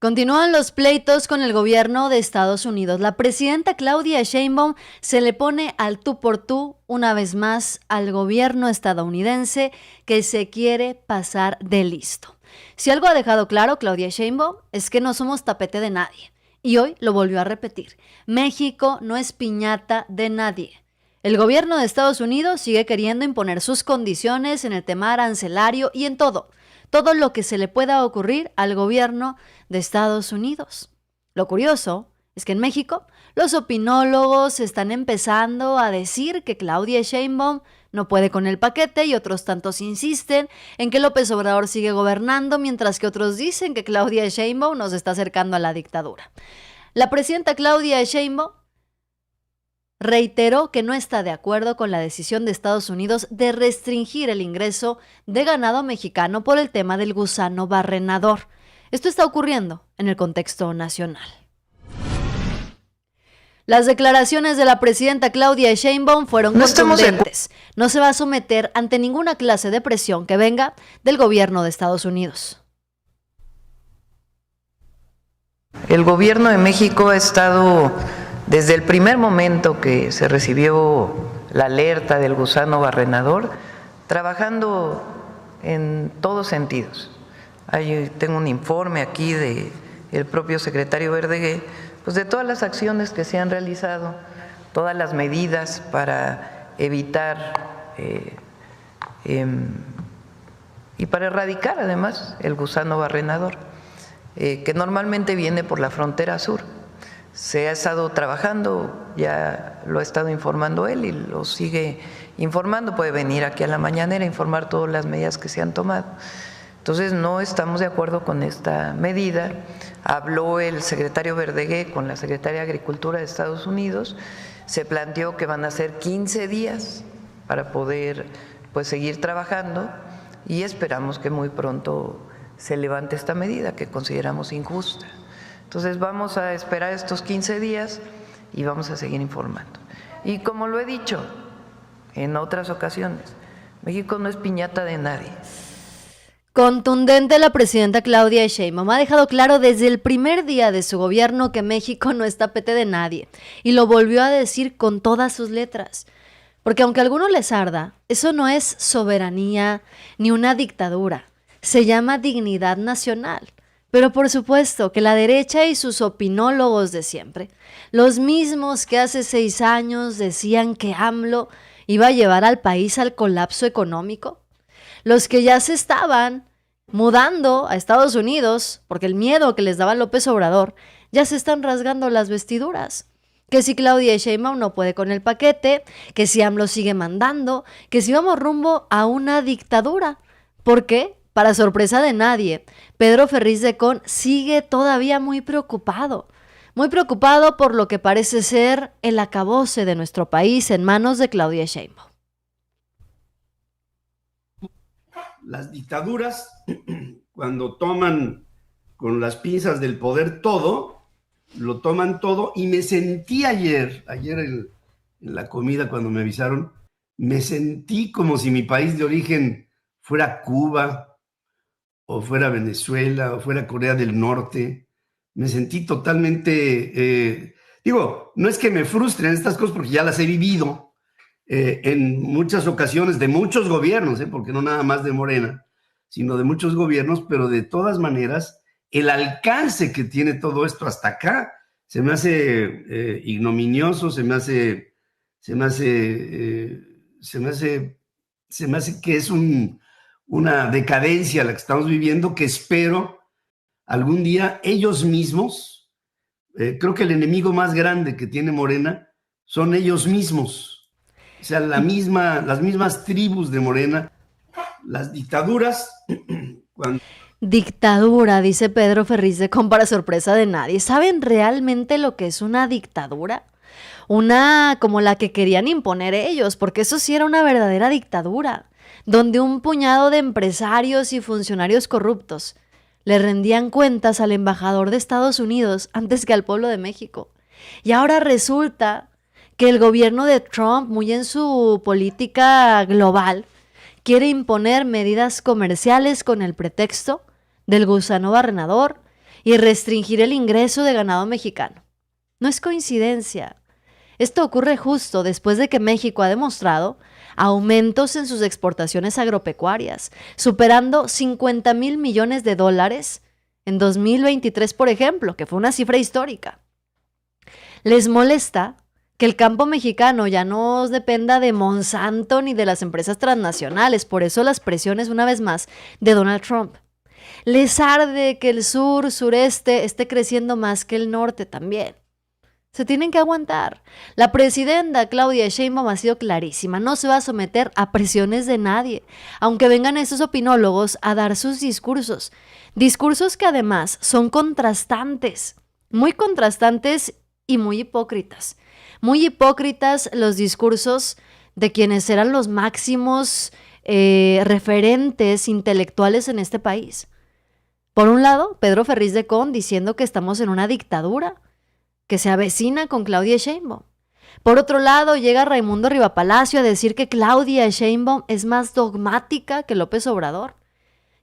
Continúan los pleitos con el gobierno de Estados Unidos. La presidenta Claudia Sheinbaum se le pone al tú por tú una vez más al gobierno estadounidense que se quiere pasar de listo. Si algo ha dejado claro Claudia Sheinbaum es que no somos tapete de nadie. Y hoy lo volvió a repetir. México no es piñata de nadie. El gobierno de Estados Unidos sigue queriendo imponer sus condiciones en el tema arancelario y en todo lo que se le pueda ocurrir al gobierno de Estados Unidos. Lo curioso es que en México los opinólogos están empezando a decir que Claudia Sheinbaum no puede con el paquete y otros tantos insisten en que López Obrador sigue gobernando, mientras que otros dicen que Claudia Sheinbaum nos está acercando a la dictadura. La presidenta Claudia Sheinbaum reiteró que no está de acuerdo con la decisión de Estados Unidos de restringir el ingreso de ganado mexicano por el tema del gusano barrenador. Esto está ocurriendo en el contexto nacional. Las declaraciones de la presidenta Claudia Sheinbaum fueron contundentes. No se va a someter ante ninguna clase de presión que venga del gobierno de Estados Unidos. El gobierno de México ha estado desde el primer momento que se recibió la alerta del gusano barrenador, trabajando en todos sentidos. Tengo un informe aquí del propio secretario Verdeguer, pues de todas las acciones que se han realizado, todas las medidas para evitar y para erradicar además el gusano barrenador, que normalmente viene por la frontera sur. Se ha estado trabajando, ya lo ha estado informando él y lo sigue informando, puede venir aquí a la mañanera a informar todas las medidas que se han tomado. Entonces no estamos de acuerdo con esta medida. Habló el secretario Verdeguer con la secretaria de Agricultura de Estados Unidos, se planteó que van a ser 15 días para poder seguir trabajando y esperamos que muy pronto se levante esta medida que consideramos injusta. Entonces vamos a esperar estos 15 días y vamos a seguir informando. Y como lo he dicho en otras ocasiones, México no es piñata de nadie. Contundente la presidenta Claudia Sheinbaum. Ha dejado claro desde el primer día de su gobierno que México no es tapete de nadie. Y lo volvió a decir con todas sus letras. Porque aunque a algunos les arda, eso no es soberanía ni una dictadura. Se llama dignidad nacional. Pero por supuesto que la derecha y sus opinólogos de siempre, los mismos que hace 6 años decían que AMLO iba a llevar al país al colapso económico, los que ya se estaban mudando a Estados Unidos porque el miedo que les daba López Obrador, ya se están rasgando las vestiduras. Que si Claudia Sheinbaum no puede con el paquete, que si AMLO sigue mandando, que si vamos rumbo a una dictadura. ¿Por qué? Para sorpresa de nadie, Pedro Ferriz de Con sigue todavía muy preocupado por lo que parece ser el acabose de nuestro país en manos de Claudia Sheinbaum. Las dictaduras, cuando toman con las pinzas del poder todo, lo toman todo, y me sentí ayer en la comida cuando me avisaron, me sentí como si mi país de origen fuera Cuba, o fuera Venezuela, o fuera Corea del Norte. Me sentí totalmente, no es que me frustren estas cosas porque ya las he vivido en muchas ocasiones de muchos gobiernos, porque no nada más de Morena, sino de muchos gobiernos, pero de todas maneras, el alcance que tiene todo esto hasta acá se me hace ignominioso, se me hace que es una decadencia la que estamos viviendo, que espero algún día ellos mismos, creo que el enemigo más grande que tiene Morena son ellos mismos, o sea, las mismas tribus de Morena, las dictaduras. Dictadura, dice Pedro Ferriz de Con para sorpresa de nadie. ¿Saben realmente lo que es una dictadura? Una como la que querían imponer ellos, porque eso sí era una verdadera dictadura, donde un puñado de empresarios y funcionarios corruptos le rendían cuentas al embajador de Estados Unidos antes que al pueblo de México. Y ahora resulta que el gobierno de Trump, muy en su política global, quiere imponer medidas comerciales con el pretexto del gusano barrenador y restringir el ingreso de ganado mexicano. No es coincidencia. Esto ocurre justo después de que México ha demostrado aumentos en sus exportaciones agropecuarias, superando 50,000 millones de dólares en 2023, por ejemplo, que fue una cifra histórica. Les molesta que el campo mexicano ya no dependa de Monsanto ni de las empresas transnacionales, por eso las presiones, una vez más, de Donald Trump. Les arde que el sureste esté creciendo más que el norte también. Se tienen que aguantar. La presidenta Claudia Sheinbaum ha sido clarísima, no se va a someter a presiones de nadie, aunque vengan esos opinólogos a dar sus discursos. Discursos que además son contrastantes, muy contrastantes y muy hipócritas. Muy hipócritas los discursos de quienes eran los máximos referentes intelectuales en este país. Por un lado, Pedro Ferriz de Con diciendo que estamos en una dictadura que se avecina con Claudia Sheinbaum. Por otro lado, llega Raimundo Rivapalacio a decir que Claudia Sheinbaum es más dogmática que López Obrador,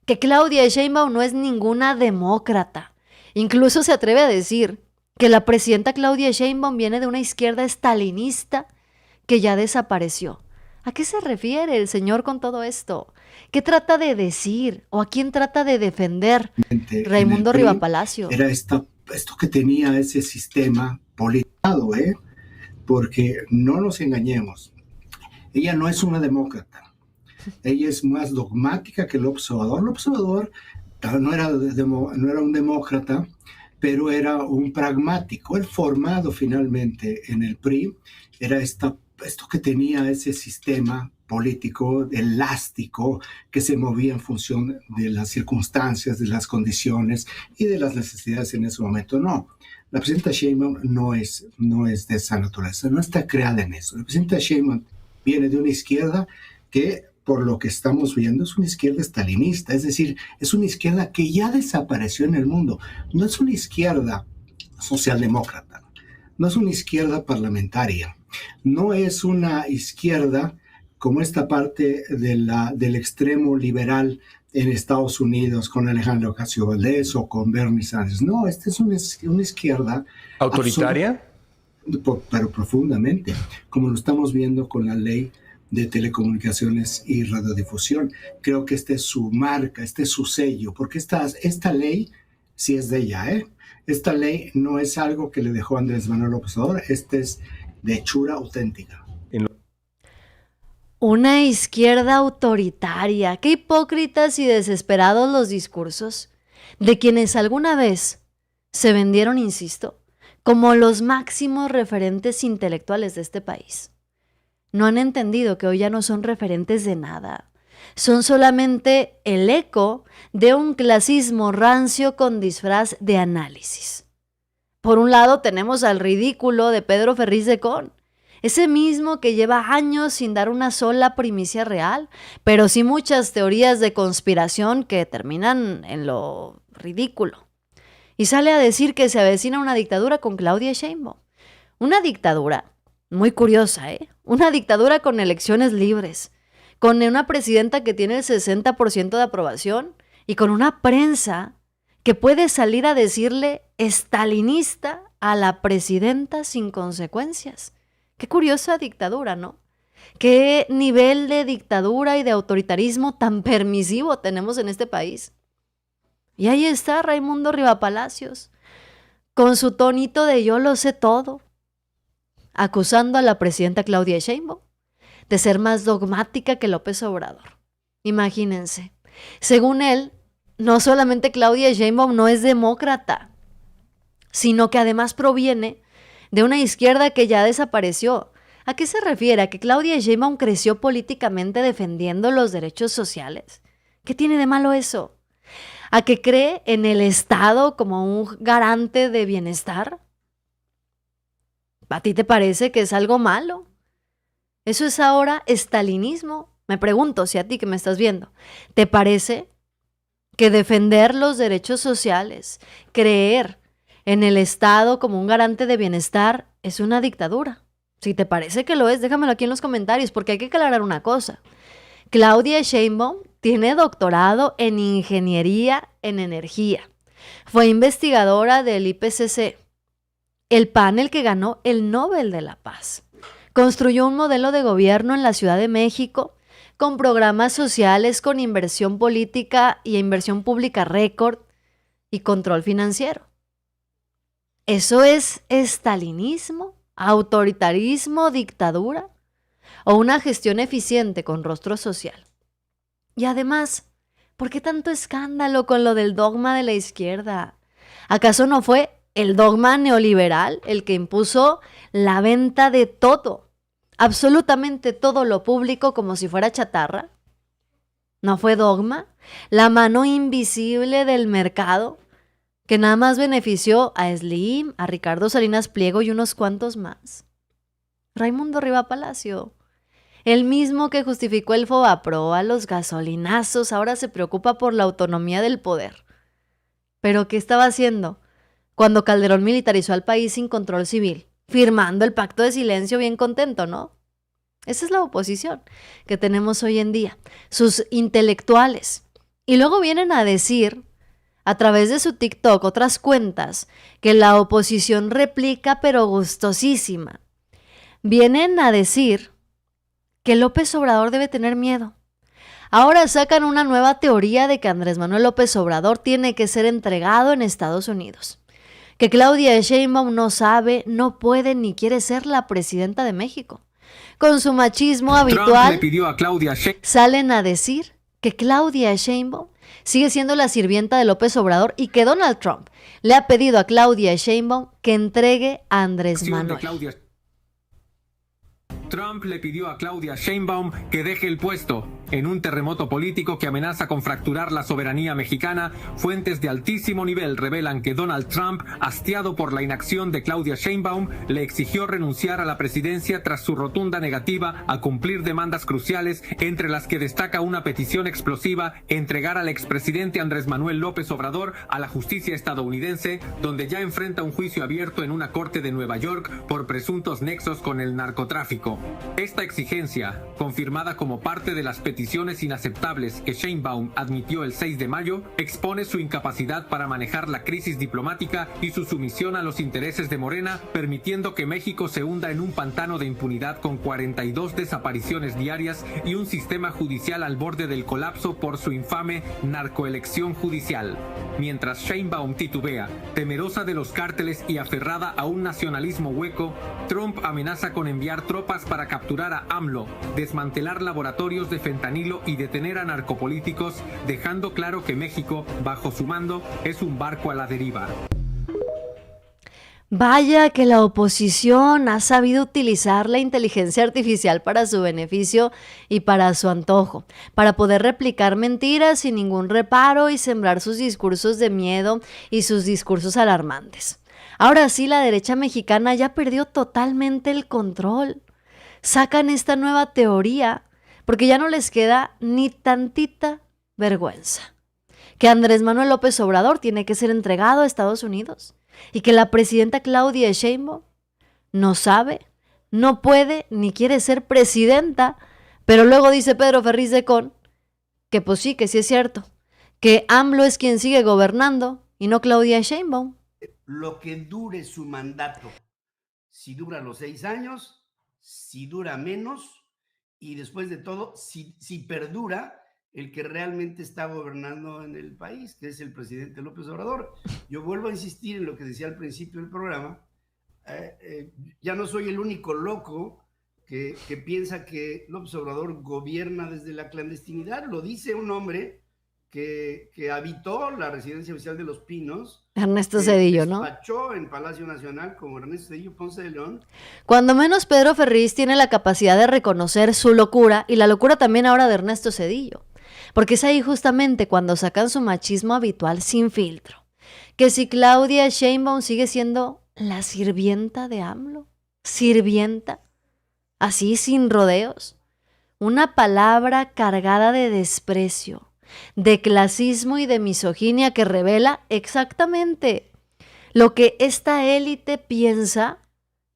que Claudia Sheinbaum no es ninguna demócrata. Incluso se atreve a decir que la presidenta Claudia Sheinbaum viene de una izquierda estalinista que ya desapareció. ¿A qué se refiere el señor con todo esto? ¿Qué trata de decir o a quién trata de defender Raimundo Rivapalacio? Era esto que tenía ese sistema politizado, porque no nos engañemos, ella no es una demócrata, ella es más dogmática que López Obrador. López Obrador no era un demócrata, pero era un pragmático. Él formado finalmente en el PRI, era esto que tenía ese sistema político elástico que se movía en función de las circunstancias, de las condiciones y de las necesidades en ese momento. No, la presidenta Sheinbaum no es de esa naturaleza, no está creada en eso. La presidenta Sheinbaum viene de una izquierda que, por lo que estamos viendo, es una izquierda estalinista, es decir, es una izquierda que ya desapareció en el mundo. No es una izquierda socialdemócrata, no es una izquierda parlamentaria, no es una izquierda como esta parte del extremo liberal en Estados Unidos con Alejandro Ocasio-Valdez o con Bernie Sanders. No, esta es una izquierda ¿autoritaria? Pero profundamente, como lo estamos viendo con la ley de telecomunicaciones y radiodifusión. Creo que esta es su marca, este es su sello, porque esta ley sí es de ella, Esta ley no es algo que le dejó Andrés Manuel López Obrador, esta es de hechura auténtica. Una izquierda autoritaria. Qué hipócritas y desesperados los discursos de quienes alguna vez se vendieron, insisto, como los máximos referentes intelectuales de este país. No han entendido que hoy ya no son referentes de nada. Son solamente el eco de un clasismo rancio con disfraz de análisis. Por un lado tenemos al ridículo de Pedro Ferriz de Con, ese mismo que lleva años sin dar una sola primicia real, pero sí muchas teorías de conspiración que terminan en lo ridículo. Y sale a decir que se avecina una dictadura con Claudia Sheinbaum. Una dictadura muy curiosa, Una dictadura con elecciones libres, con una presidenta que tiene el 60% de aprobación y con una prensa que puede salir a decirle estalinista a la presidenta sin consecuencias. Qué curiosa dictadura, ¿no? Qué nivel de dictadura y de autoritarismo tan permisivo tenemos en este país. Y ahí está Raimundo Rivapalacios, con su tonito de yo lo sé todo, acusando a la presidenta Claudia Sheinbaum de ser más dogmática que López Obrador. Imagínense, según él, no solamente Claudia Sheinbaum no es demócrata, sino que además proviene de una izquierda que ya desapareció. ¿A qué se refiere? ¿A que Claudia Sheinbaum creció políticamente defendiendo los derechos sociales? ¿Qué tiene de malo eso? ¿A que cree en el Estado como un garante de bienestar? ¿A ti te parece que es algo malo? Eso es ahora estalinismo. Me pregunto si a ti que me estás viendo, ¿te parece que defender los derechos sociales, creer en el Estado como un garante de bienestar es una dictadura? Si te parece que lo es, déjamelo aquí en los comentarios, porque hay que aclarar una cosa. Claudia Sheinbaum tiene doctorado en ingeniería en energía. Fue investigadora del IPCC, el panel que ganó el Nobel de la Paz. Construyó un modelo de gobierno en la Ciudad de México con programas sociales, con inversión política y inversión pública récord y control financiero. ¿Eso es estalinismo, autoritarismo, dictadura o una gestión eficiente con rostro social? Y además, ¿por qué tanto escándalo con lo del dogma de la izquierda? ¿Acaso no fue el dogma neoliberal el que impuso la venta de todo, absolutamente todo lo público como si fuera chatarra? ¿No fue dogma? La mano invisible del mercado que nada más benefició a Slim, a Ricardo Salinas Pliego y unos cuantos más. Raimundo Riva Palacio, el mismo que justificó el Fobapro, a los gasolinazos, ahora se preocupa por la autonomía del poder. ¿Pero qué estaba haciendo cuando Calderón militarizó al país sin control civil? Firmando el pacto de silencio bien contento, ¿no? Esa es la oposición que tenemos hoy en día, sus intelectuales. Y luego vienen a decir, a través de su TikTok, otras cuentas, que la oposición replica pero gustosísima. Vienen a decir que López Obrador debe tener miedo. Ahora sacan una nueva teoría de que Andrés Manuel López Obrador tiene que ser entregado en Estados Unidos. Que Claudia Sheinbaum no sabe, no puede ni quiere ser la presidenta de México. Con su machismo habitual, le pidió a Claudia salen a decir que Claudia Sheinbaum sigue siendo la sirvienta de López Obrador y que Donald Trump le ha pedido a Claudia Sheinbaum que entregue a Andrés Manuel. Trump le pidió a Claudia Sheinbaum que deje el puesto. En un terremoto político que amenaza con fracturar la soberanía mexicana, fuentes de altísimo nivel revelan que Donald Trump, hastiado por la inacción de Claudia Sheinbaum, le exigió renunciar a la presidencia tras su rotunda negativa a cumplir demandas cruciales, entre las que destaca una petición explosiva: entregar al expresidente Andrés Manuel López Obrador a la justicia estadounidense, donde ya enfrenta un juicio abierto en una corte de Nueva York por presuntos nexos con el narcotráfico. Esta exigencia, confirmada como parte de las peticiones inaceptables que Sheinbaum admitió el 6 de mayo, expone su incapacidad para manejar la crisis diplomática y su sumisión a los intereses de Morena, permitiendo que México se hunda en un pantano de impunidad con 42 desapariciones diarias y un sistema judicial al borde del colapso por su infame narcoelección judicial. Mientras Sheinbaum titubea, temerosa de los cárteles y aferrada a un nacionalismo hueco, Trump amenaza con enviar tropas para capturar a AMLO, desmantelar laboratorios de fentanilo y detener a narcopolíticos, dejando claro que México, bajo su mando, es un barco a la deriva. Vaya que la oposición ha sabido utilizar la inteligencia artificial para su beneficio y para su antojo, para poder replicar mentiras sin ningún reparo y sembrar sus discursos de miedo y sus discursos alarmantes. Ahora sí, la derecha mexicana ya perdió totalmente el control. Sacan esta nueva teoría porque ya no les queda ni tantita vergüenza. Que Andrés Manuel López Obrador tiene que ser entregado a Estados Unidos y que la presidenta Claudia Sheinbaum no sabe, no puede ni quiere ser presidenta, pero luego dice Pedro Ferriz de Con que pues sí, que sí es cierto, que AMLO es quien sigue gobernando y no Claudia Sheinbaum. Lo que dure su mandato, si dura los 6 años, si dura menos, y después de todo, si perdura el que realmente está gobernando en el país, que es el presidente López Obrador. Yo vuelvo a insistir en lo que decía al principio del programa. Ya no soy el único loco que piensa que López Obrador gobierna desde la clandestinidad. Lo dice un hombre que habitó la residencia oficial de Los Pinos. Ernesto Zedillo, ¿no? Despachó en Palacio Nacional como Ernesto Zedillo Ponce de León. Cuando menos Pedro Ferriz tiene la capacidad de reconocer su locura y la locura también ahora de Ernesto Zedillo. Porque es ahí justamente cuando sacan su machismo habitual sin filtro. Que si Claudia Sheinbaum sigue siendo la sirvienta de AMLO, sirvienta, así sin rodeos, una palabra cargada de desprecio, de clasismo y de misoginia que revela exactamente lo que esta élite piensa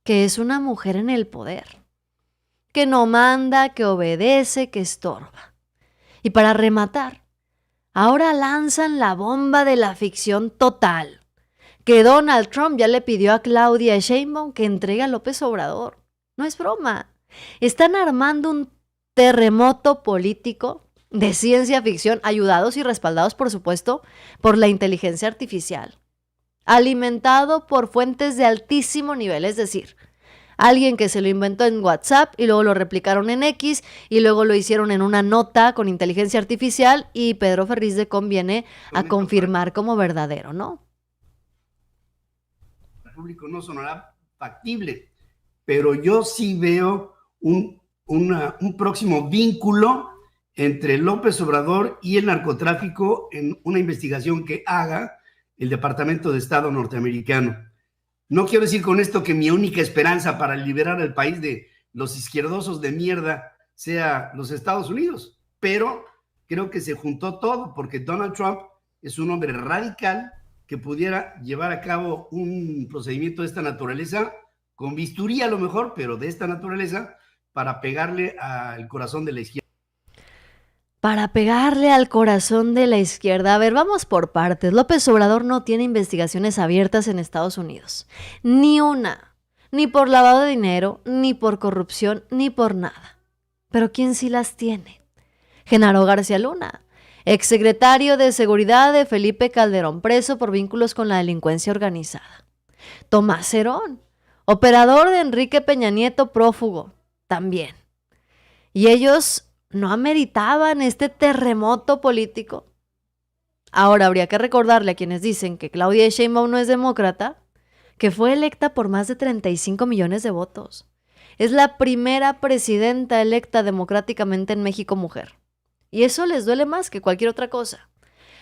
que es una mujer en el poder, que no manda, que obedece, que estorba. Y para rematar, ahora lanzan la bomba de la ficción total, que Donald Trump ya le pidió a Claudia Sheinbaum que entregue a López Obrador. No es broma. Están armando un terremoto político de ciencia ficción, ayudados y respaldados, por supuesto, por la inteligencia artificial, alimentado por fuentes de altísimo nivel, es decir, alguien que se lo inventó en WhatsApp y luego lo replicaron en X y luego lo hicieron en una nota con inteligencia artificial y Pedro Ferriz de Con viene a confirmar como verdadero, ¿no? El público no sonará factible, pero yo sí veo un próximo vínculo entre López Obrador y el narcotráfico en una investigación que haga el Departamento de Estado norteamericano. No quiero decir con esto que mi única esperanza para liberar al país de los izquierdosos de mierda sea los Estados Unidos, pero creo que se juntó todo porque Donald Trump es un hombre radical que pudiera llevar a cabo un procedimiento de esta naturaleza, con bisturí a lo mejor, pero de esta naturaleza, para pegarle al corazón de la izquierda. Para pegarle al corazón de la izquierda. A ver, vamos por partes. López Obrador no tiene investigaciones abiertas en Estados Unidos. Ni una. Ni por lavado de dinero, ni por corrupción, ni por nada. Pero ¿quién sí las tiene? Genaro García Luna, exsecretario de Seguridad de Felipe Calderón, preso por vínculos con la delincuencia organizada. Tomás Herón, operador de Enrique Peña Nieto, prófugo, también. Y ellos no ameritaban este terremoto político. Ahora habría que recordarle a quienes dicen que Claudia Sheinbaum no es demócrata, que fue electa por más de 35 millones de votos. Es la primera presidenta electa democráticamente en México mujer. Y eso les duele más que cualquier otra cosa.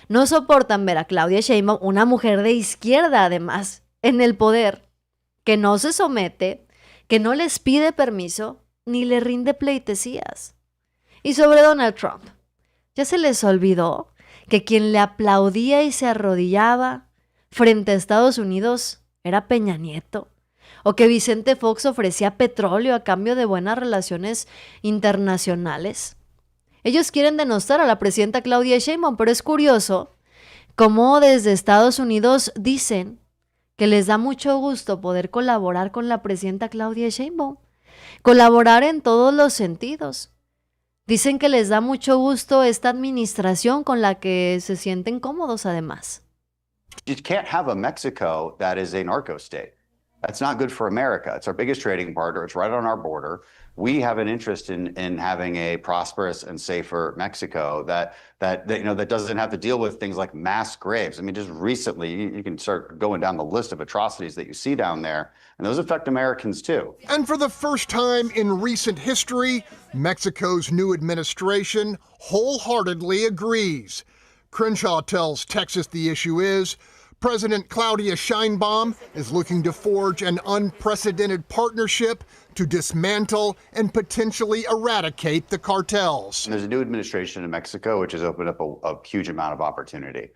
No soportan ver a Claudia Sheinbaum, una mujer de izquierda además, en el poder, que no se somete, que no les pide permiso, ni le rinde pleitesías. Y sobre Donald Trump, ¿ya se les olvidó que quien le aplaudía y se arrodillaba frente a Estados Unidos era Peña Nieto? ¿O que Vicente Fox ofrecía petróleo a cambio de buenas relaciones internacionales? Ellos quieren denostar a la presidenta Claudia Sheinbaum, pero es curioso cómo desde Estados Unidos dicen que les da mucho gusto poder colaborar con la presidenta Claudia Sheinbaum. Colaborar en todos los sentidos. Dicen que les da mucho gusto esta administración con la que se sienten cómodos además. You can't have a Mexico that is a narco state. That's not good for America. It's our biggest trading partner. It's right on our border. We have an interest in having a prosperous and safer Mexico that doesn't have to deal with things like mass graves. I mean, just recently, you can start going down the list of atrocities that you see down there, and those affect Americans too. And for the first time in recent history, Mexico's new administration wholeheartedly agrees. Crenshaw tells Texas the issue is President Claudia Sheinbaum is looking to forge an unprecedented partnership to dismantle and potentially eradicate the cartels. And there's a new administration in Mexico, which has opened up a huge amount of opportunity.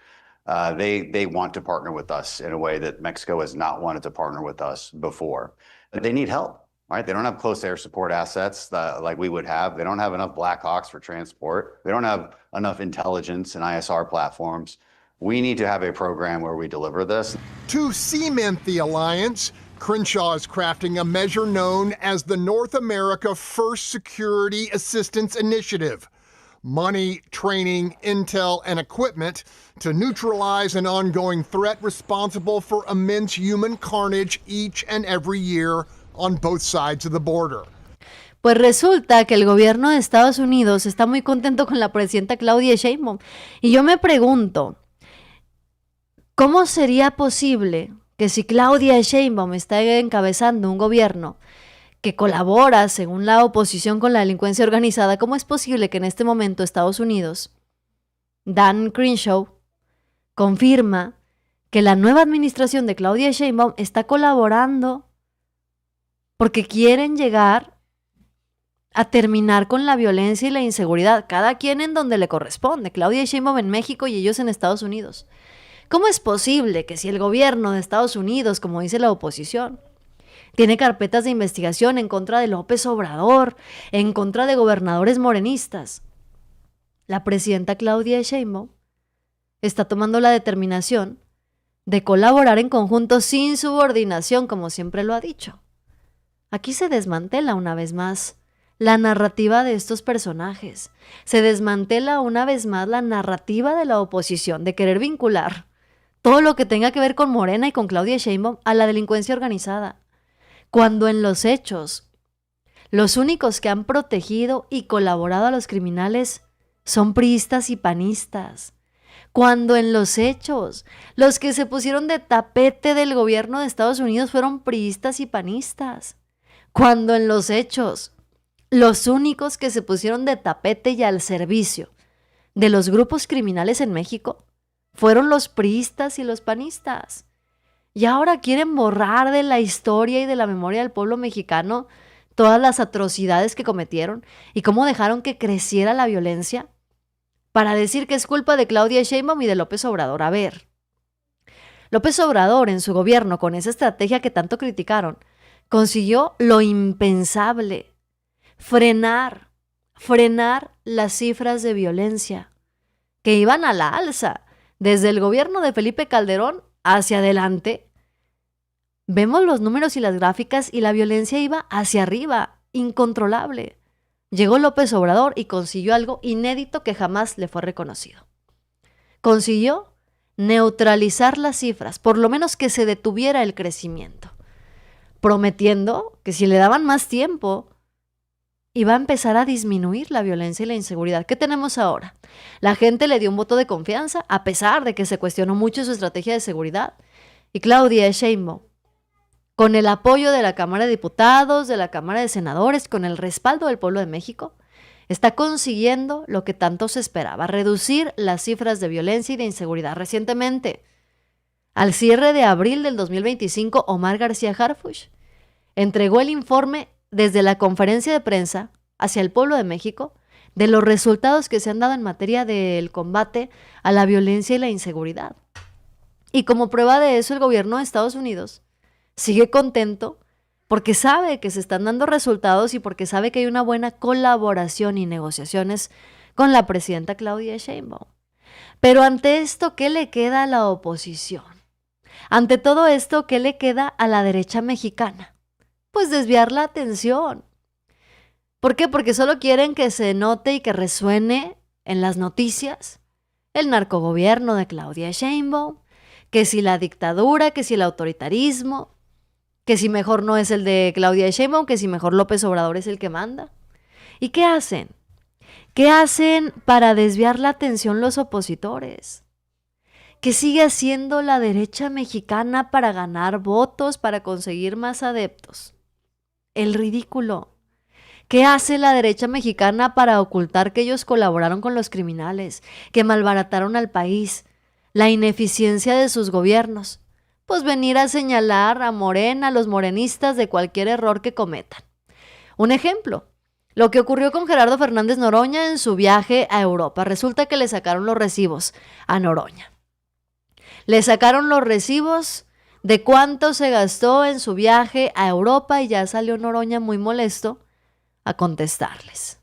They want to partner with us in a way that Mexico has not wanted to partner with us before. They need help, right? They don't have close air support assets like we would have. They don't have enough Black Hawks for transport. They don't have enough intelligence and ISR platforms. We need to have a program where we deliver this. To cement the alliance, Crenshaw is crafting a measure known as the North America First Security Assistance Initiative. Money, training, intel, and equipment to neutralize an ongoing threat responsible for immense human carnage each and every year on both sides of the border. Pues resulta que el gobierno de Estados Unidos está muy contento con la presidenta Claudia Sheinbaum. Y yo me pregunto, ¿cómo sería posible que si Claudia Sheinbaum está encabezando un gobierno que colabora, según la oposición, con la delincuencia organizada, cómo es posible que en este momento Estados Unidos, Dan Crenshaw, confirma que la nueva administración de Claudia Sheinbaum está colaborando porque quieren llegar a terminar con la violencia y la inseguridad, cada quien en donde le corresponde, Claudia Sheinbaum en México y ellos en Estados Unidos? ¿Cómo es posible que si el gobierno de Estados Unidos, como dice la oposición, tiene carpetas de investigación en contra de López Obrador, en contra de gobernadores morenistas, la presidenta Claudia Sheinbaum está tomando la determinación de colaborar en conjunto sin subordinación, como siempre lo ha dicho. Aquí se desmantela una vez más la narrativa de estos personajes. Se desmantela una vez más la narrativa de la oposición de querer vincular todo lo que tenga que ver con Morena y con Claudia Sheinbaum a la delincuencia organizada, cuando en los hechos los únicos que han protegido y colaborado a los criminales son priistas y panistas. Cuando en los hechos los que se pusieron de tapete del gobierno de Estados Unidos fueron priistas y panistas. Cuando en los hechos los únicos que se pusieron de tapete y al servicio de los grupos criminales en México fueron los priistas y los panistas. Y ahora quieren borrar de la historia y de la memoria del pueblo mexicano todas las atrocidades que cometieron y cómo dejaron que creciera la violencia para decir que es culpa de Claudia Sheinbaum y de López Obrador. A ver, López Obrador en su gobierno, con esa estrategia que tanto criticaron, consiguió lo impensable: frenar las cifras de violencia que iban a la alza desde el gobierno de Felipe Calderón hacia adelante. Vemos los números y las gráficas y la violencia iba hacia arriba, incontrolable. Llegó López Obrador y consiguió algo inédito que jamás le fue reconocido. Consiguió neutralizar las cifras, por lo menos que se detuviera el crecimiento, prometiendo que si le daban más tiempo, iba a empezar a disminuir la violencia y la inseguridad. ¿Qué tenemos ahora? La gente le dio un voto de confianza, a pesar de que se cuestionó mucho su estrategia de seguridad. Y Claudia Sheinbaum, con el apoyo de la Cámara de Diputados, de la Cámara de Senadores, con el respaldo del pueblo de México, está consiguiendo lo que tanto se esperaba: reducir las cifras de violencia y de inseguridad. Recientemente, al cierre de abril del 2025, Omar García Harfuch entregó el informe desde la conferencia de prensa hacia el pueblo de México de los resultados que se han dado en materia del combate a la violencia y la inseguridad. Y como prueba de eso, el gobierno de Estados Unidos sigue contento porque sabe que se están dando resultados y porque sabe que hay una buena colaboración y negociaciones con la presidenta Claudia Sheinbaum. Pero ante esto, ¿qué le queda a la oposición? Ante todo esto, ¿qué le queda a la derecha mexicana? Pues desviar la atención. ¿Por qué? Porque solo quieren que se note y que resuene en las noticias el narcogobierno de Claudia Sheinbaum, que si la dictadura, que si el autoritarismo, que si mejor no es el de Claudia Sheinbaum, que si mejor López Obrador es el que manda. ¿Y qué hacen? ¿Qué hacen para desviar la atención los opositores? ¿Qué sigue haciendo la derecha mexicana para ganar votos, para conseguir más adeptos? El ridículo. ¿Qué hace la derecha mexicana para ocultar que ellos colaboraron con los criminales, que malbarataron al país, la ineficiencia de sus gobiernos? Pues venir a señalar a Morena, a los morenistas, de cualquier error que cometan. Un ejemplo, lo que ocurrió con Gerardo Fernández Noroña en su viaje a Europa. Resulta que le sacaron los recibos a Noroña. Le sacaron los recibos de cuánto se gastó en su viaje a Europa y ya salió Noroña muy molesto a contestarles.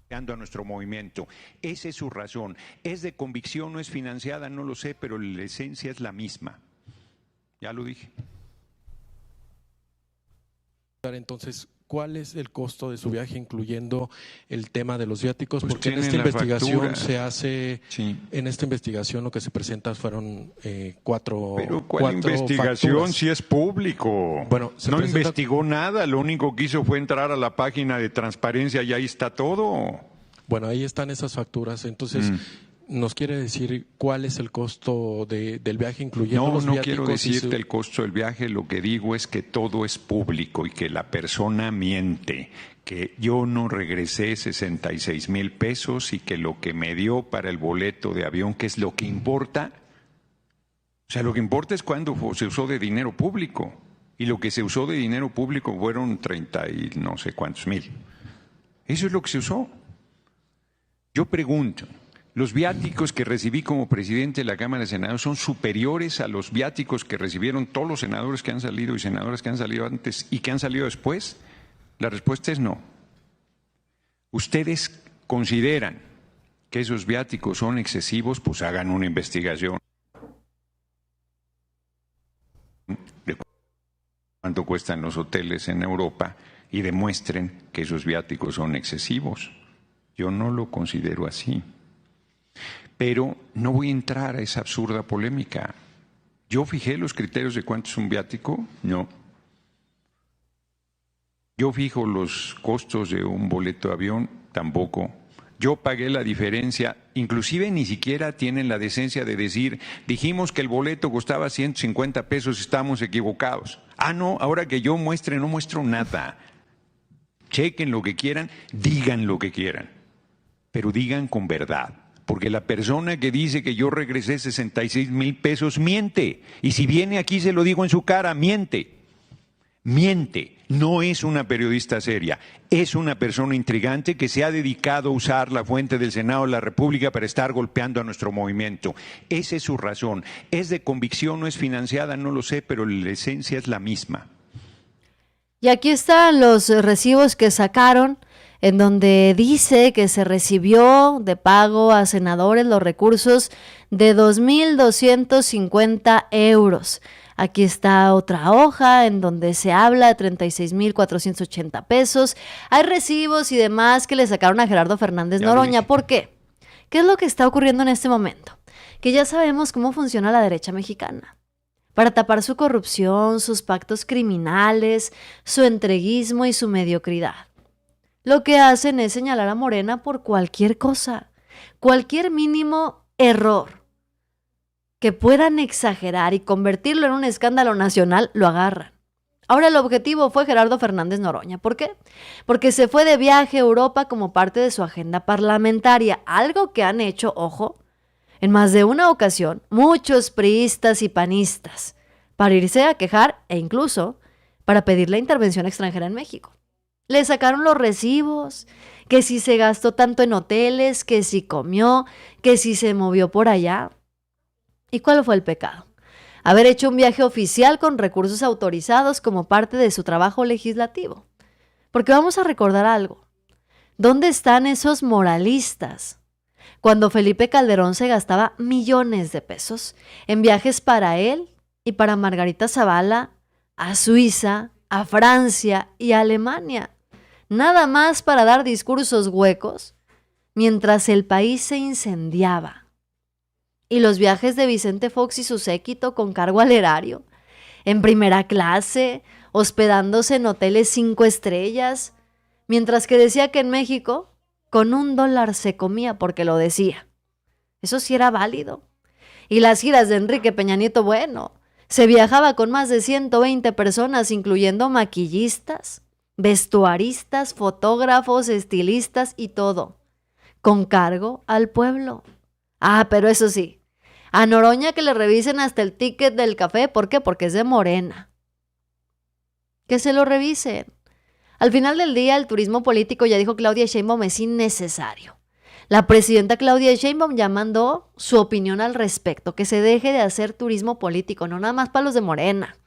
A nuestro movimiento. Esa es su razón. ¿Es de convicción, no es financiada? No lo sé, pero la esencia es la misma. Ya lo dije. Entonces, ¿cuál es el costo de su viaje, incluyendo el tema de los viáticos? Porque en esta investigación se hace, en esta investigación lo que se presenta fueron cuatro. Pero ¿cuál investigación facturas. Si es público? Bueno, no investigó nada, lo único que hizo fue entrar a la página de transparencia y ahí está todo. Bueno, ahí están esas facturas, entonces nos quiere decir cuál es el costo del viaje, incluyendo los viáticos. No quiero decirte el costo del viaje, lo que digo es que todo es público y que la persona miente, que yo no regresé 66,000 pesos y que lo que me dio para el boleto de avión, que es lo que importa, o sea, lo que importa es cuándo se usó de dinero público, y lo que se usó de dinero público fueron 30 y no sé cuántos mil. Eso es lo que se usó. Yo pregunto, ¿los viáticos que recibí como presidente de la Cámara de Senadores son superiores a los viáticos que recibieron todos los senadores que han salido y senadoras que han salido antes y que han salido después? La respuesta es no. Ustedes consideran que esos viáticos son excesivos, pues hagan una investigación de cuánto cuestan los hoteles en Europa y demuestren que esos viáticos son excesivos. Yo no lo considero así. Pero no voy a entrar a esa absurda polémica. ¿Yo fijé los criterios de cuánto es un viático? No. ¿Yo fijo los costos de un boleto de avión? Tampoco. Yo pagué la diferencia, inclusive ni siquiera tienen la decencia de decir, dijimos que el boleto costaba 150 pesos, estamos equivocados. Ah, no, ahora que yo muestre, no muestro nada. Chequen lo que quieran, digan lo que quieran, pero digan con verdad. Porque la persona que dice que yo regresé 66,000 pesos miente. Y si viene aquí se lo digo en su cara, miente. Miente. No es una periodista seria, es una persona intrigante que se ha dedicado a usar la fuente del Senado de la República para estar golpeando a nuestro movimiento. Esa es su razón. ¿Es de convicción, no es financiada? No lo sé, pero la esencia es la misma. Y aquí están los recibos que sacaron, en donde dice que se recibió de pago a senadores los recursos de 2,250 euros. Aquí está otra hoja en donde se habla de 36,480 pesos. Hay recibos y demás que le sacaron a Gerardo Fernández Noroña. ¿Por qué? ¿Qué es lo que está ocurriendo en este momento? Que ya sabemos cómo funciona la derecha mexicana. Para tapar su corrupción, sus pactos criminales, su entreguismo y su mediocridad. Lo que hacen es señalar a Morena por cualquier cosa, cualquier mínimo error que puedan exagerar y convertirlo en un escándalo nacional, lo agarran. Ahora el objetivo fue Gerardo Fernández Noroña. ¿Por qué? Porque se fue de viaje a Europa como parte de su agenda parlamentaria, algo que han hecho, ojo, en más de una ocasión, muchos priistas y panistas, para irse a quejar e incluso para pedir la intervención extranjera en México. Le sacaron los recibos, que si se gastó tanto en hoteles, que si comió, que si se movió por allá. ¿Y cuál fue el pecado? Haber hecho un viaje oficial con recursos autorizados como parte de su trabajo legislativo. Porque vamos a recordar algo. ¿Dónde están esos moralistas? Cuando Felipe Calderón se gastaba millones de pesos en viajes para él y para Margarita Zavala a Suiza, a Francia y a Alemania. Nada más para dar discursos huecos mientras el país se incendiaba. Y los viajes de Vicente Fox y su séquito con cargo al erario, en primera clase, hospedándose en hoteles 5 estrellas, mientras que decía que en México con $1 se comía porque lo decía. Eso sí era válido. Y las giras de Enrique Peña Nieto, bueno, se viajaba con más de 120 personas, incluyendo maquillistas, vestuaristas, fotógrafos, estilistas y todo, con cargo al pueblo. Ah, pero eso sí, a Noroña que le revisen hasta el ticket del café. ¿Por qué? Porque es de Morena. Que se lo revisen. Al final del día, el turismo político, ya dijo Claudia Sheinbaum, es innecesario. La presidenta Claudia Sheinbaum ya mandó su opinión al respecto, que se deje de hacer turismo político, no nada más para los de Morena.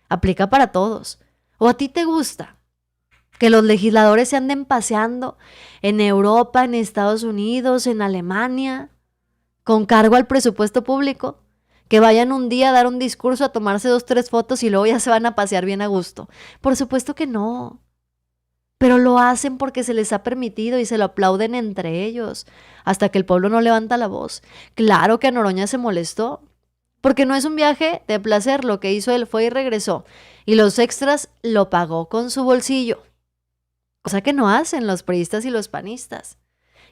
Aplica para todos. ¿O a ti te gusta que los legisladores se anden paseando en Europa, en Estados Unidos, en Alemania, con cargo al presupuesto público? Que vayan un día a dar un discurso, a tomarse 2, 3 fotos y luego ya se van a pasear bien a gusto. Por supuesto que no. Pero lo hacen porque se les ha permitido y se lo aplauden entre ellos, hasta que el pueblo no levanta la voz. Claro que a Noroña se molestó, porque no es un viaje de placer. Lo que hizo él fue y regresó, y los extras lo pagó con su bolsillo, cosa que no hacen los priistas y los panistas.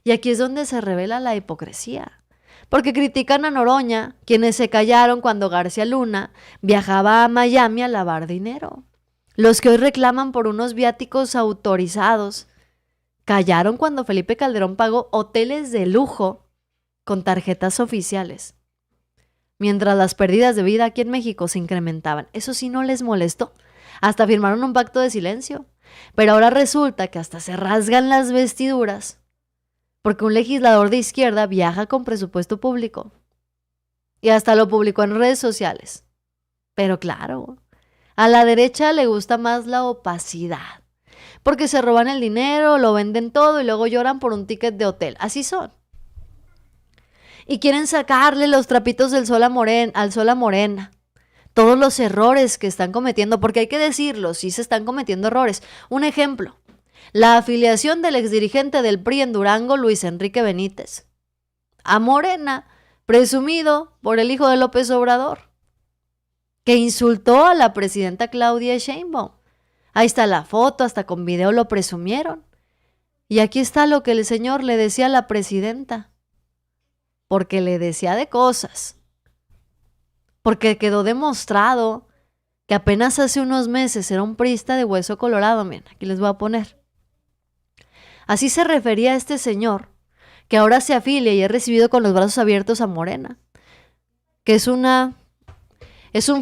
Y aquí es donde se revela la hipocresía, porque critican a Noroña, quienes se callaron cuando García Luna viajaba a Miami a lavar dinero. Los que hoy reclaman por unos viáticos autorizados callaron cuando Felipe Calderón pagó hoteles de lujo con tarjetas oficiales, mientras las pérdidas de vida aquí en México se incrementaban. Eso sí no les molestó. Hasta firmaron un pacto de silencio. Pero ahora resulta que hasta se rasgan las vestiduras porque un legislador de izquierda viaja con presupuesto público. Y hasta lo publicó en redes sociales. Pero claro, a la derecha le gusta más la opacidad, porque se roban el dinero, lo venden todo y luego lloran por un ticket de hotel. Así son. Y quieren sacarle los trapitos del sol al sol a Morena. Todos los errores que están cometiendo, porque hay que decirlo, sí se están cometiendo errores. Un ejemplo, la afiliación del exdirigente del PRI en Durango, Luis Enrique Benítez, a Morena, presumido por el hijo de López Obrador, que insultó a la presidenta Claudia Sheinbaum. Ahí está la foto, hasta con video lo presumieron. Y aquí está lo que el señor le decía a la presidenta, porque le decía de cosas, porque quedó demostrado que apenas hace unos meses era un priista de hueso colorado. Miren, aquí les voy a poner. Así se refería a este señor, que ahora se afilia y es recibido con los brazos abiertos a Morena, que es un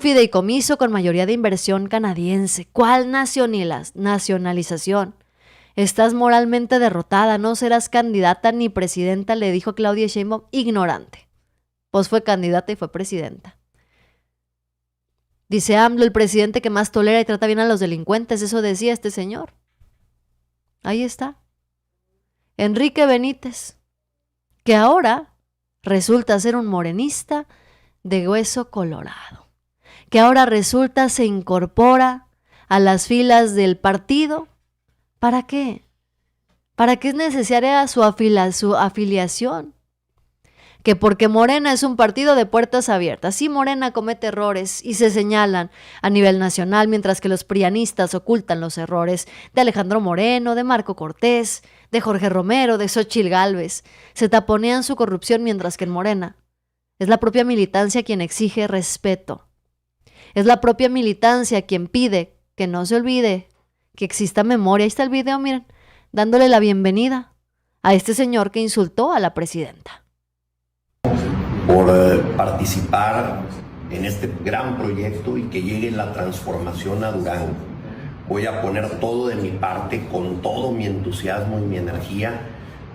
fideicomiso con mayoría de inversión canadiense. ¿Cuál nacionalización? Estás moralmente derrotada, no serás candidata ni presidenta, le dijo Claudia Sheinbaum, ignorante. Pues fue candidata y fue presidenta. Dice AMLO, el presidente que más tolera y trata bien a los delincuentes, eso decía este señor. Ahí está. Enrique Benítez, que ahora resulta ser un morenista de hueso colorado, que ahora resulta se incorpora a las filas del partido. ¿Para qué? ¿Para qué es necesaria su afiliación? Que porque Morena es un partido de puertas abiertas. Sí, Morena comete errores y se señalan a nivel nacional, mientras que los prianistas ocultan los errores de Alejandro Moreno, de Marco Cortés, de Jorge Romero, de Xóchitl Gálvez. Se taponean su corrupción, mientras que en Morena es la propia militancia quien exige respeto. Es la propia militancia quien pide que no se olvide que exista memoria. Ahí está el video, miren, dándole la bienvenida a este señor que insultó a la presidenta. Por participar en este gran proyecto y que llegue la transformación a Durango. Voy a poner todo de mi parte, con todo mi entusiasmo y mi energía,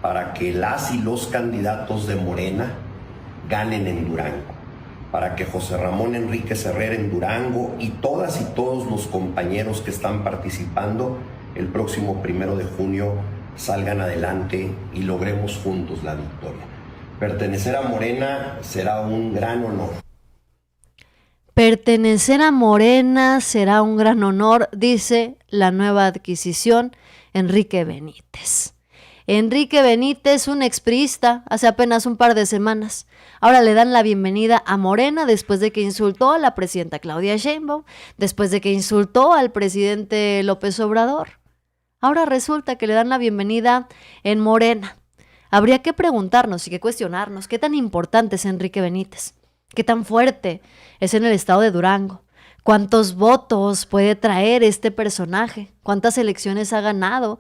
para que las y los candidatos de Morena ganen en Durango, para que José Ramón Enríquez Herrera en Durango y todas y todos los compañeros que están participando el próximo 1 de junio salgan adelante y logremos juntos la victoria. Pertenecer a Morena será un gran honor. Pertenecer a Morena será un gran honor, dice la nueva adquisición, Enrique Benítez. Enrique Benítez, un expriista, hace apenas un par de semanas. Ahora le dan la bienvenida a Morena después de que insultó a la presidenta Claudia Sheinbaum, después de que insultó al presidente López Obrador. Ahora resulta que le dan la bienvenida en Morena. Habría que preguntarnos y que cuestionarnos qué tan importante es Enrique Benítez, qué tan fuerte es en el estado de Durango, cuántos votos puede traer este personaje, cuántas elecciones ha ganado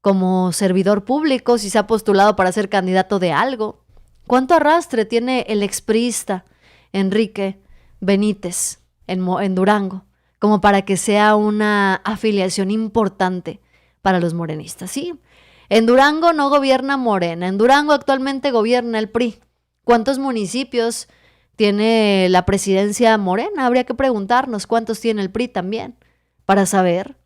como servidor público, si se ha postulado para ser candidato de algo, cuánto arrastre tiene el expriista Enrique Benítez en Durango, como para que sea una afiliación importante para los morenistas. Sí, en Durango no gobierna Morena, en Durango actualmente gobierna el PRI. ¿Cuántos municipios tiene la presidencia Morena? Habría que preguntarnos cuántos tiene el PRI también, para saber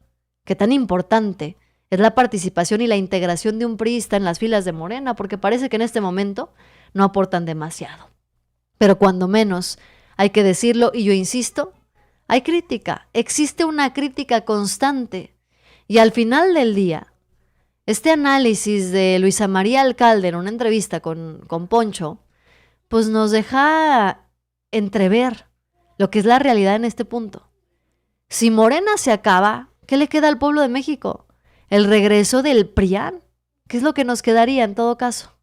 qué tan importante es la participación y la integración de un priista en las filas de Morena, porque parece que en este momento no aportan demasiado. Pero cuando menos, hay que decirlo, y yo insisto, hay crítica, existe una crítica constante, y al final del día, este análisis de Luisa María Alcalde en una entrevista con Poncho, pues nos deja entrever lo que es la realidad en este punto. Si Morena se acaba, ¿qué le queda al pueblo de México? ¿El regreso del PRIAN? ¿Qué es lo que nos quedaría en todo caso?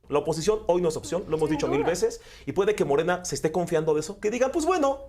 La oposición hoy no es opción, lo hemos dicho 1000 veces, y puede que Morena se esté confiando de eso, que digan, pues bueno,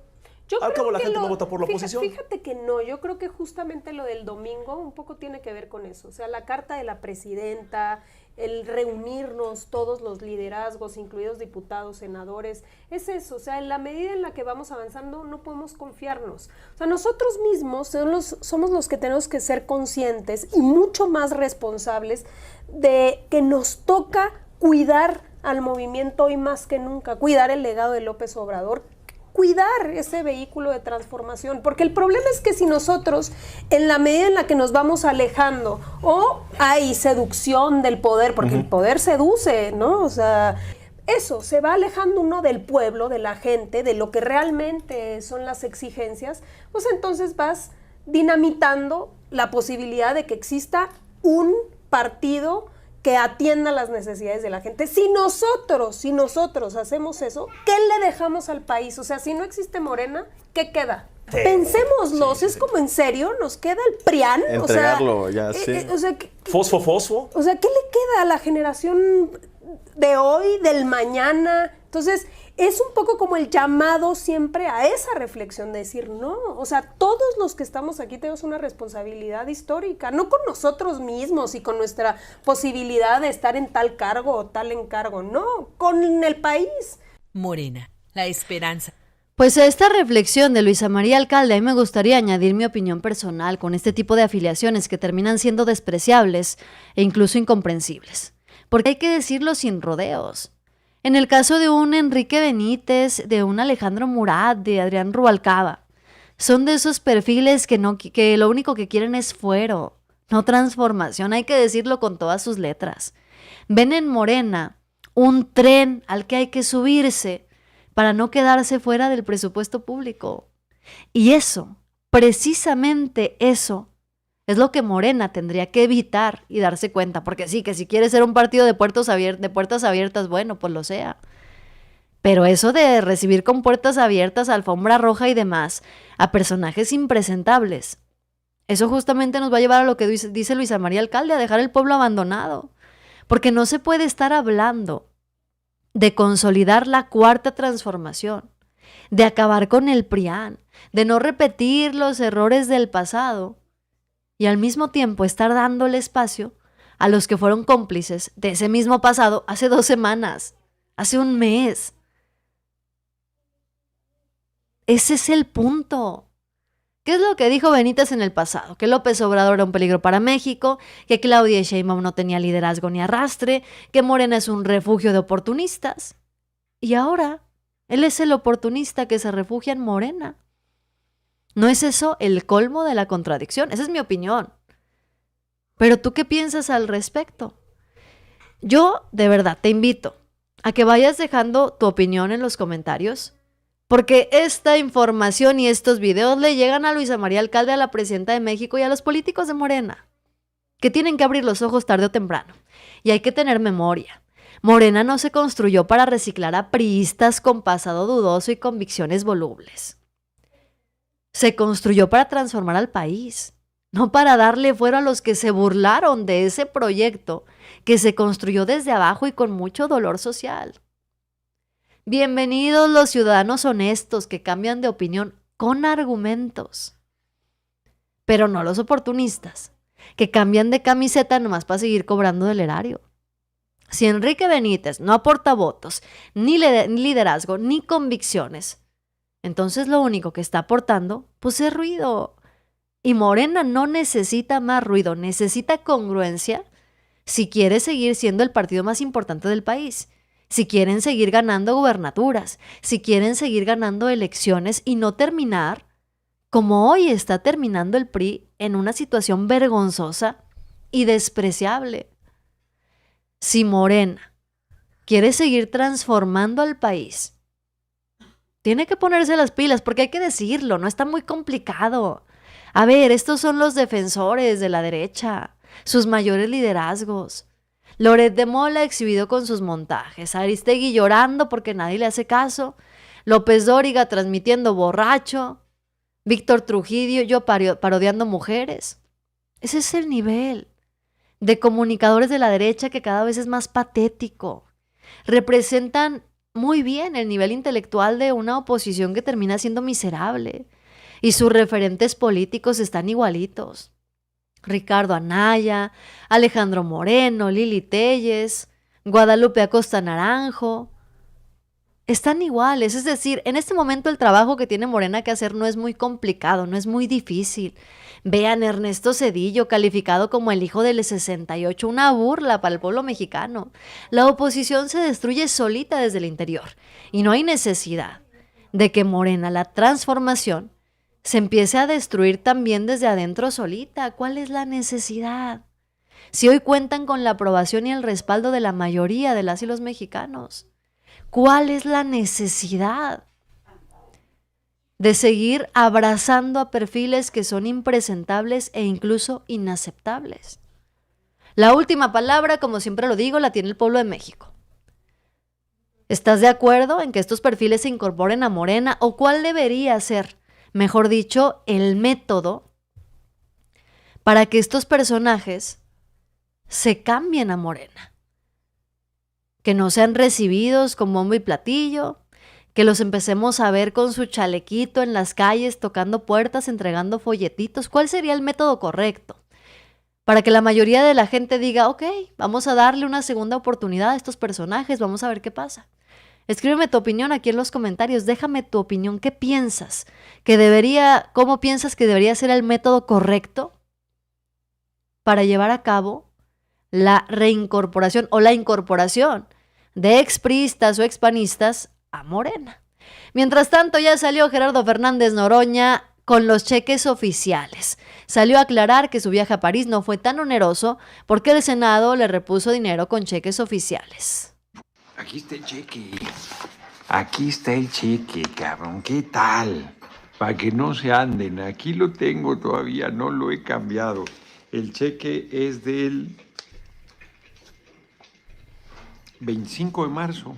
al cabo la gente no vota por la oposición. Fíjate que no, yo creo que justamente lo del domingo un poco tiene que ver con eso, o sea, la carta de la presidenta, el reunirnos todos los liderazgos, incluidos diputados, senadores, es eso, o sea, en la medida en la que vamos avanzando no podemos confiarnos, o sea, nosotros mismos somos los que tenemos que ser conscientes y mucho más responsables de que nos toca cuidar al movimiento hoy más que nunca, cuidar el legado de López Obrador, cuidar ese vehículo de transformación, porque el problema es que si nosotros, en la medida en la que nos vamos alejando, o hay seducción del poder, porque el poder seduce, ¿no? O sea, eso, se va alejando uno del pueblo, de la gente, de lo que realmente son las exigencias, pues entonces vas dinamitando la posibilidad de que exista un partido que atienda las necesidades de la gente. Si nosotros hacemos eso, ¿qué le dejamos al país? O sea, si no existe Morena, ¿qué queda? Pensémoslo, es como en serio, nos queda el PRIAN. Entregarlo, Fosfo. O sea, ¿qué le queda a la generación de hoy, del mañana? Entonces, es un poco como el llamado siempre a esa reflexión de decir, no, o sea, todos los que estamos aquí tenemos una responsabilidad histórica, no con nosotros mismos y con nuestra posibilidad de estar en tal cargo o tal encargo, no, con el país. Morena, la esperanza. Pues a esta reflexión de Luisa María Alcalde, a mí me gustaría añadir mi opinión personal con este tipo de afiliaciones que terminan siendo despreciables e incluso incomprensibles. Porque hay que decirlo sin rodeos. En el caso de un Enrique Benítez, de un Alejandro Murat, de Adrián Rubalcaba, son de esos perfiles que lo único que quieren es fuero, no transformación, hay que decirlo con todas sus letras. Ven en Morena un tren al que hay que subirse para no quedarse fuera del presupuesto público. Y eso, precisamente eso, es lo que Morena tendría que evitar y darse cuenta, porque sí, que si quiere ser un partido de puertas abiertas, bueno, pues lo sea. Pero eso de recibir con puertas abiertas, alfombra roja y demás, a personajes impresentables, eso justamente nos va a llevar a lo que dice Luisa María Alcalde, a dejar el pueblo abandonado. Porque no se puede estar hablando de consolidar la cuarta transformación, de acabar con el PRIAN, de no repetir los errores del pasado y al mismo tiempo estar dándole espacio a los que fueron cómplices de ese mismo pasado hace 2 semanas, hace un mes. Ese es el punto. ¿Qué es lo que dijo Benítez en el pasado? Que López Obrador era un peligro para México, que Claudia Sheinbaum no tenía liderazgo ni arrastre, que Morena es un refugio de oportunistas. Y ahora, él es el oportunista que se refugia en Morena. ¿No es eso el colmo de la contradicción? Esa es mi opinión. Pero ¿tú qué piensas al respecto? Yo, de verdad, te invito a que vayas dejando tu opinión en los comentarios, porque esta información y estos videos le llegan a Luisa María Alcalde, a la presidenta de México y a los políticos de Morena, que tienen que abrir los ojos tarde o temprano. Y hay que tener memoria. Morena no se construyó para reciclar a priistas con pasado dudoso y convicciones volubles. Se construyó para transformar al país, no para darle fuero a los que se burlaron de ese proyecto que se construyó desde abajo y con mucho dolor social. Bienvenidos los ciudadanos honestos que cambian de opinión con argumentos, pero no los oportunistas que cambian de camiseta nomás para seguir cobrando del erario. Si Enrique Benítez no aporta votos, ni liderazgo, ni convicciones, entonces lo único que está aportando pues es ruido. Y Morena no necesita más ruido, necesita congruencia si quiere seguir siendo el partido más importante del país. Si quieren seguir ganando gubernaturas, si quieren seguir ganando elecciones y no terminar como hoy está terminando el PRI en una situación vergonzosa y despreciable. Si Morena quiere seguir transformando al país, tiene que ponerse las pilas, porque hay que decirlo, no está muy complicado. A ver, estos son los defensores de la derecha, sus mayores liderazgos. Loret de Mola exhibido con sus montajes, Aristegui llorando porque nadie le hace caso, López Dóriga transmitiendo borracho, Víctor Trujillo parodiando mujeres. Ese es el nivel de comunicadores de la derecha que cada vez es más patético. Representan muy bien el nivel intelectual de una oposición que termina siendo miserable y sus referentes políticos están igualitos. Ricardo Anaya, Alejandro Moreno, Lili Téllez, Guadalupe Acosta Naranjo, están iguales. Es decir, en este momento el trabajo que tiene Morena que hacer no es muy complicado, no es muy difícil. Vean Ernesto Zedillo calificado como el hijo del 68, una burla para el pueblo mexicano. La oposición se destruye solita desde el interior y no hay necesidad de que Morena, la transformación, se empiece a destruir también desde adentro solita. ¿Cuál es la necesidad? Si hoy cuentan con la aprobación y el respaldo de la mayoría de las y los mexicanos. ¿Cuál es la necesidad de seguir abrazando a perfiles que son impresentables e incluso inaceptables? La última palabra, como siempre lo digo, la tiene el pueblo de México. ¿Estás de acuerdo en que estos perfiles se incorporen a Morena? ¿O cuál debería ser, mejor dicho, el método para que estos personajes se cambien a Morena? Que no sean recibidos con bombo y platillo, que los empecemos a ver con su chalequito en las calles, tocando puertas, entregando folletitos. ¿Cuál sería el método correcto para que la mayoría de la gente diga, ok, vamos a darle una segunda oportunidad a estos personajes, vamos a ver qué pasa? Escríbeme tu opinión aquí en los comentarios, déjame tu opinión. ¿Qué piensas cómo piensas que debería ser el método correcto para llevar a cabo la reincorporación o la incorporación de expriistas o expanistas a Morena? Mientras tanto, ya salió Gerardo Fernández Noroña con los cheques oficiales. Salió a aclarar que su viaje a París no fue tan oneroso porque el Senado le repuso dinero con cheques oficiales. Aquí está el cheque. Aquí está el cheque, cabrón. ¿Qué tal? Para que no se anden. Aquí lo tengo todavía, no lo he cambiado. El cheque es del 25 de marzo.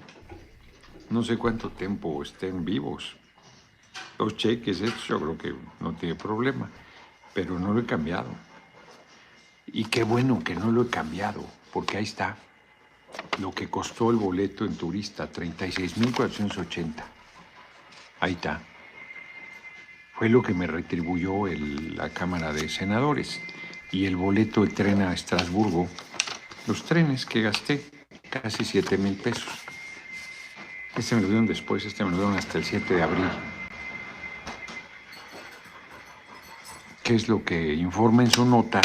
No sé cuánto tiempo estén vivos. Los cheques, estos yo creo que no tiene problema. Pero no lo he cambiado. Y qué bueno que no lo he cambiado, porque ahí está. Lo que costó el boleto en turista, 36,480. Ahí está. Fue lo que me retribuyó la Cámara de Senadores. Y el boleto de tren a Estrasburgo, los trenes que gasté, casi 7,000 pesos. Este me lo dieron después, me lo dieron hasta el 7 de abril. ¿Qué es lo que informa en su nota?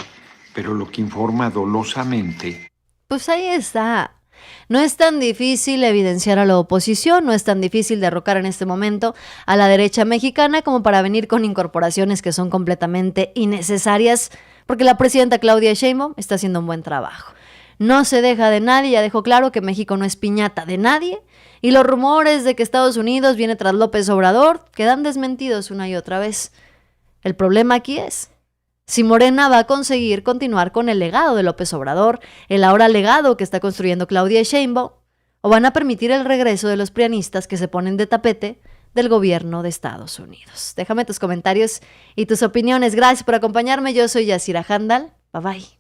Pero lo que informa dolosamente. Pues ahí está. No es tan difícil evidenciar a la oposición, no es tan difícil derrocar en este momento a la derecha mexicana como para venir con incorporaciones que son completamente innecesarias, porque la presidenta Claudia Sheinbaum está haciendo un buen trabajo. No se deja de nadie, ya dejó claro que México no es piñata de nadie, y los rumores de que Estados Unidos viene tras López Obrador quedan desmentidos una y otra vez. El problema aquí es si Morena va a conseguir continuar con el legado de López Obrador, el ahora legado que está construyendo Claudia Sheinbaum, o van a permitir el regreso de los prianistas que se ponen de tapete del gobierno de Estados Unidos. Déjame tus comentarios y tus opiniones. Gracias por acompañarme. Yo soy Yasira Handal. Bye bye.